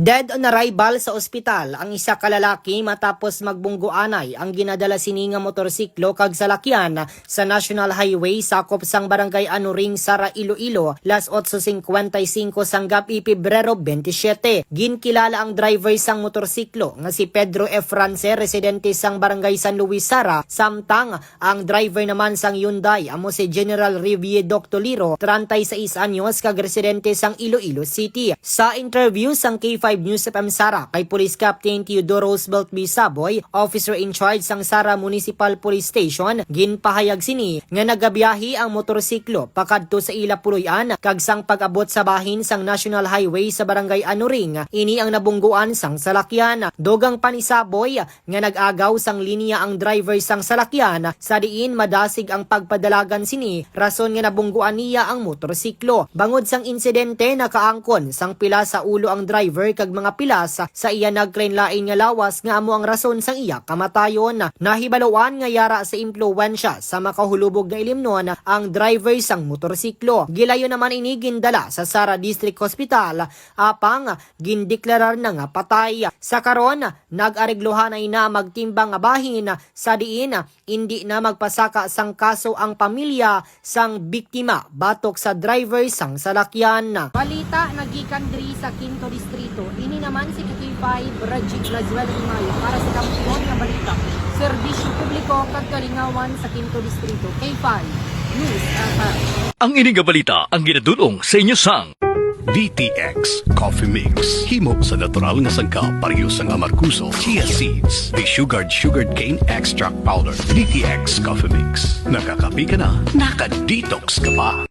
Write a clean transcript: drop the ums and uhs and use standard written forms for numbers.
Dead on arrival sa ospital ang isa ka lalaki matapos magbunggoanay ang ginadala sini nga motorsiklo kag salakyan sa National Highway sakop sang barangay Anuring, Sara, Iloilo, las 8:55 sanggap Pebrero 27. Ginkilala ang driver sang motorsiklo nga si Pedro F. Rance, residente sang barangay San Luis, Sara, samtang ang driver naman sang Hyundai amo si General Rivie Doctoliro, 36 anyos, kag residente sang Iloilo City. Sa interview sang K5 News FM Sara kay Police Captain Teodoro Roosevelt B. Saboy, officer in charge sang Sara Municipal Police Station, ginpahayag sini nga nagabiyahe ang motorsiklo pakadto sa ila puloy-an kag sang pag-abot sa bahin sang National Highway sa barangay Anuring, ini ang nabungguan sang salakyan. Dogang panisaboy nga nag-agaw sang linya ang driver sang salakyan sa diin madasig ang pagpadalagan sini rason nga nabungguan niya ang motorsiklo. Bangod sang insidente nakaangkon sang pila sa ulo ang driver kag mga pilas sa iya nagklain-lain nga lawas nga amo ang rason sang iya kamatayon. Nahibaluan nga yara sa impluwensya sa makahulubog nga ilimnon ang driver sang motorsiklo. Gilayo naman ini gindala sa Sara District Hospital apang gindeklarar na nga patay. Sa karon nag-areglohan ay na magtimbang nga bahin sa diin hindi na magpasaka sang kaso ang pamilya sang biktima batok sa driver sang salakyan. Balita nagikan diri sa Quinto Distrito. Ini naman si K5 Rajic Lazuelo Imayo para sa kampiyon nga balita. Serbisyo publiko kag kalingawan sa Quinto Distrito. K5 News FM. Ang ining nga balita ang ginadulong sa inyo sang DTX Coffee Mix. Himo sa natural nga sangkap pareho sang amarkuso, chia seeds, sugared cane extract powder. DTX Coffee Mix. Nakakapi ka na, naka-detox ka pa.